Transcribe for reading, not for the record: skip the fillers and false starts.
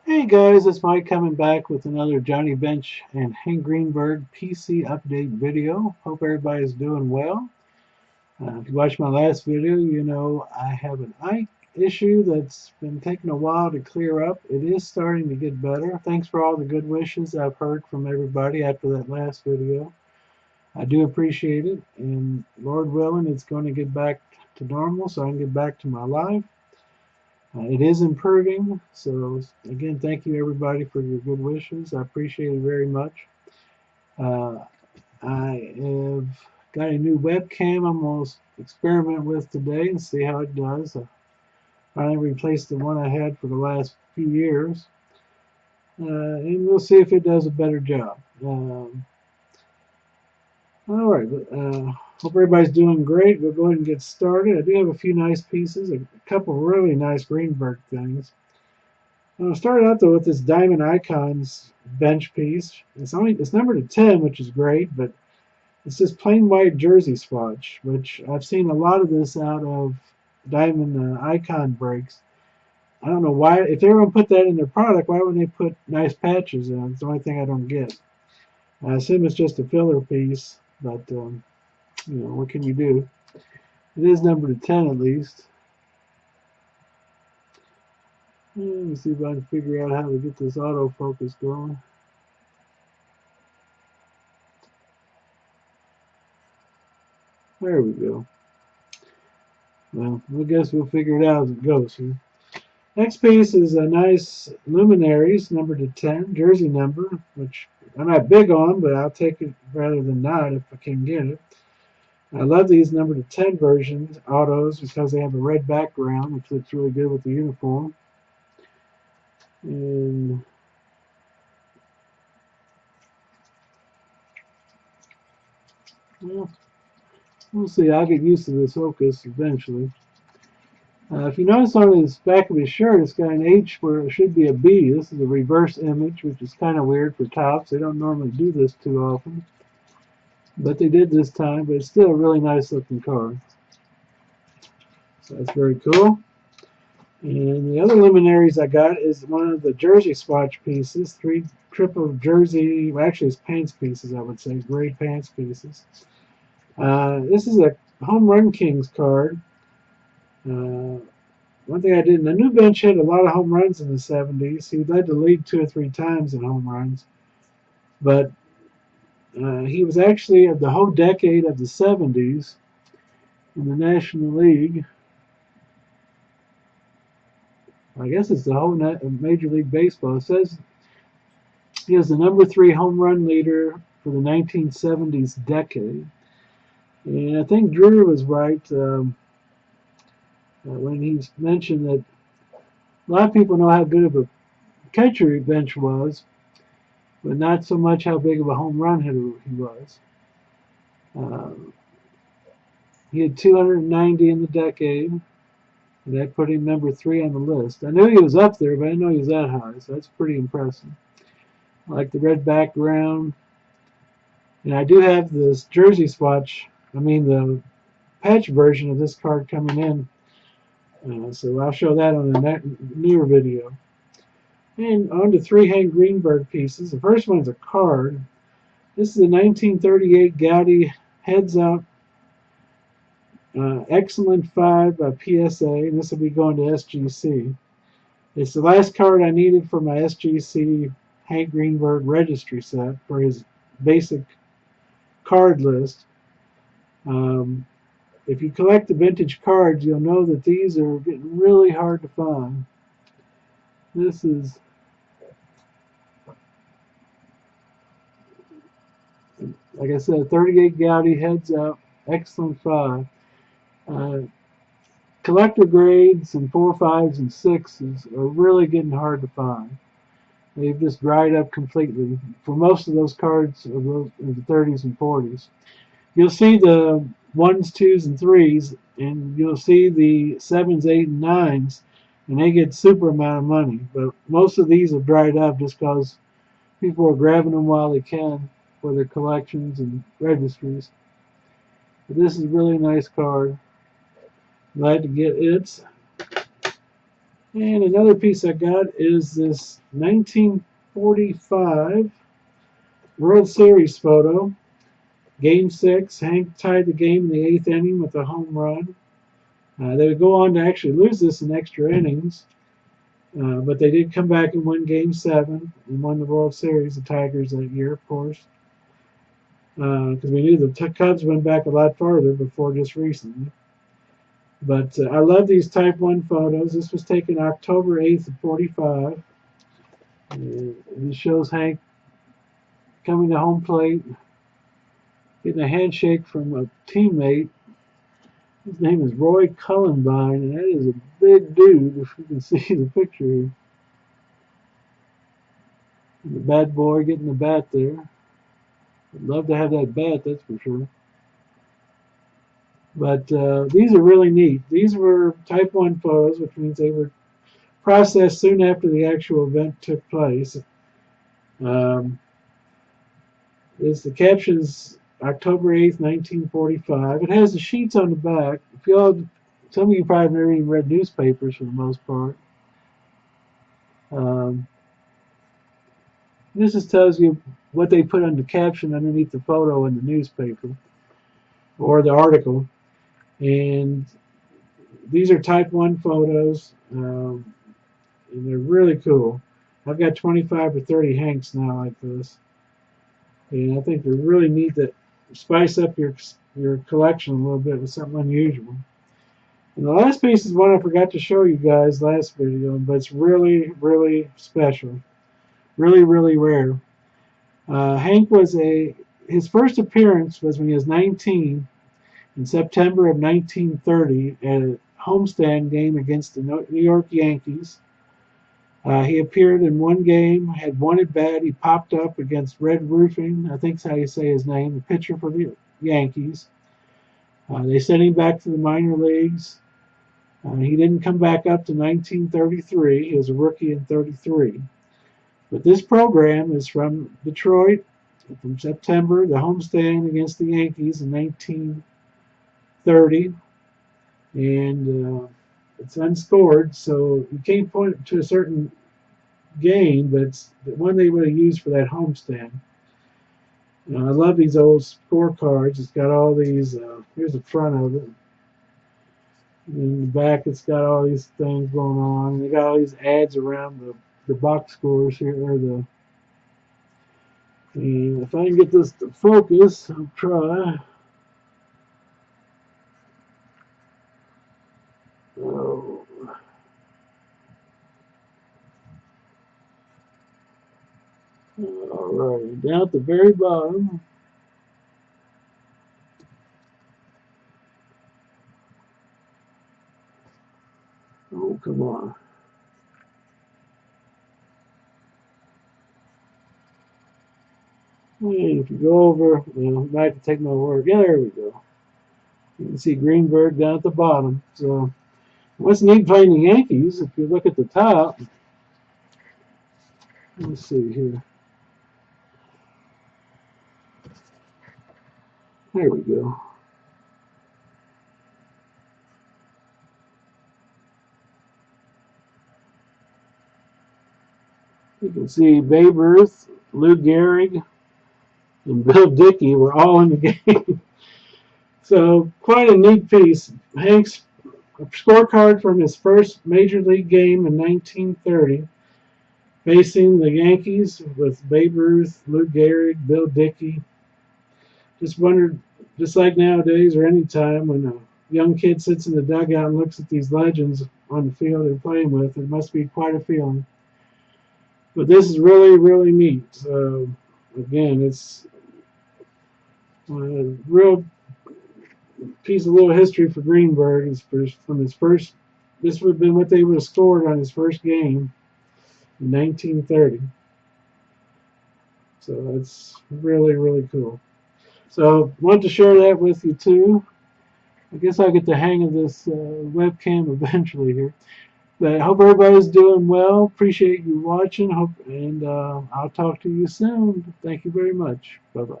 Hey guys, it's Mike coming back with another Johnny Bench and Hank Greenberg PC update video. Hope everybody's doing well. If you watched my last video, you know I have an eye issue that's been taking a while to clear up. It is starting to get better. Thanks for all the good wishes I've heard from everybody after that last video. I do appreciate it, and Lord willing, it's going to get back to normal so I can get back to my life. It is improving, so again, thank you everybody for your good wishes. I appreciate it very much. Uh, I have got a new webcam I'm going to experiment with today and see how it does. I finally replaced the one I had for the last few years, and we'll see if it does a better job. All right, hope everybody's doing great. We'll go ahead and get started. I do have a few nice pieces, a couple really nice Greenberg things. I started out though with this Diamond Icons bench piece. It's numbered to 10, which is great, but it's this plain white jersey swatch, which I've seen a lot of this out of Diamond Icon breaks. I don't know why. If they were going to put that in their product, why wouldn't they put nice patches in? It's the only thing I don't get. I assume it's just a filler piece, but you know, what can you do? It is numbered to 10 at least. Let me see if I can figure out how to get this autofocus going. There we go. Well, I guess we'll figure it out as it goes here. Next piece is a nice Luminaries, numbered to 10, jersey number, which I'm not big on, but I'll take it rather than not if I can get it. I love these numbered to 10 versions, autos, because they have a red background, which looks really good with the uniform. And well, we'll see. I'll get used to this focus eventually. If you notice on his back of his shirt, it's got an H where it should be a B. This is a reverse image, which is kind of weird for Topps. They don't normally do this too often, but they did this time. But it's still a really nice looking card. So that's very cool. And the other Luminaries I got is one of the jersey swatch pieces, 3 triple jersey, well, actually it's pants pieces, I would say, gray pants pieces. This is a Home Run Kings card. One thing I didn't, the new bench had a lot of home runs in the 70s. He led the league 2 or 3 times in home runs. But he was actually of the whole decade of the 70s in the National League. I guess it's the whole Major League Baseball. It says he was the number 3 home run leader for the 1970s decade. And I think Drew was right when he mentioned that a lot of people know how good of a catcher bench was, but not so much how big of a home run hitter he was. He had 290 in the decade, and that put him number 3 on the list. I knew he was up there, but I didn't know he was that high, so that's pretty impressive. I like the red background, and I do have this jersey swatch, the patch version of this card coming in, so I'll show that on a newer video. And on to 3 Hank Greenberg pieces. The first one is a card. This is a 1938 Goudey Heads Up Excellent 5 by PSA, and this will be going to SGC. It's the last card I needed for my SGC Hank Greenberg registry set for his basic card list. If you collect the vintage cards, you'll know that these are getting really hard to find. This is, like I said, 38 Goudey Heads Up Excellent 5. Collector grades and 4, 5s, and 6s are really getting hard to find. They've just dried up completely for most of those cards of the 30s and 40s. You'll see the 1s, 2s, and 3s, and you'll see the 7s, 8s, and 9s, and they get super amount of money. But most of these have dried up just because people are grabbing them while they can for their collections and registries. But this is a really nice card. Glad to get it. And another piece I got is this 1945 World Series photo. Game 6, Hank tied the game in the 8th inning with a home run. They would go on to actually lose this in extra innings, but they did come back and win Game 7 and won the World Series, the Tigers, that year, of course. Because we knew the Cubs went back a lot farther before just recently. But I love these Type 1 photos. This was taken October 8th of 45. And it shows Hank coming to home plate, getting a handshake from a teammate. His name is Roy Cullenbine, and that is a big dude, if you can see the picture here. The bad boy getting the bat there. I'd love to have that bat, that's for sure. But these are really neat. These were Type 1 photos, which means they were processed soon after the actual event took place. The caption's October 8th, 1945. It has the sheets on the back. Some of you probably never even read newspapers for the most part. This just tells you what they put on the caption underneath the photo in the newspaper or the article. And these are Type 1 photos, and they're really cool. I've got 25 or 30 Hanks now like this. And I think they're really neat to spice up your collection a little bit with something unusual. And the last piece is one I forgot to show you guys last video, but it's really, really special. Really, really rare. Hank his first appearance was when he was 19 in September of 1930 at a homestand game against the New York Yankees. He appeared in one game, had one at bat. He popped up against Red Roofing, I think that's how you say his name, the pitcher for the Yankees. They sent him back to the minor leagues. He didn't come back up to 1933. He was a rookie in 33. But this program is from Detroit, from September, the homestand against the Yankees in 1930. And it's unscored, so you can't point to a certain game, but it's the one they would have used for that homestand. I love these old scorecards. It's got all these, here's the front of it. In the back, it's got all these things going on. They got all these ads around the box scores here, and if I can get this to focus, I'll try. Oh. Alright, down at the very bottom. Oh, come on. And if you go over, I might have to take my word. Yeah, there we go. You can see Greenberg down at the bottom. So, what's neat playing the Yankees, if you look at the top, let's see here. There we go. You can see Babe Ruth, Lou Gehrig, and Bill Dickey were all in the game. So, quite a neat piece. Hank's scorecard from his first major league game in 1930, facing the Yankees with Babe Ruth, Lou Gehrig, Bill Dickey. Just wondered, just like nowadays or any time when a young kid sits in the dugout and looks at these legends on the field they're playing with, it must be quite a feeling. But this is really, really neat. So, again, it's a real piece of little history for Greenberg. It's from his first, this would have been what they would have scored on his first game in 1930. So it's really, really cool. So wanted to share that with you too. I guess I'll get the hang of this webcam eventually here. But I hope everybody's doing well. Appreciate you watching. And I'll talk to you soon. Thank you very much. Bye-bye.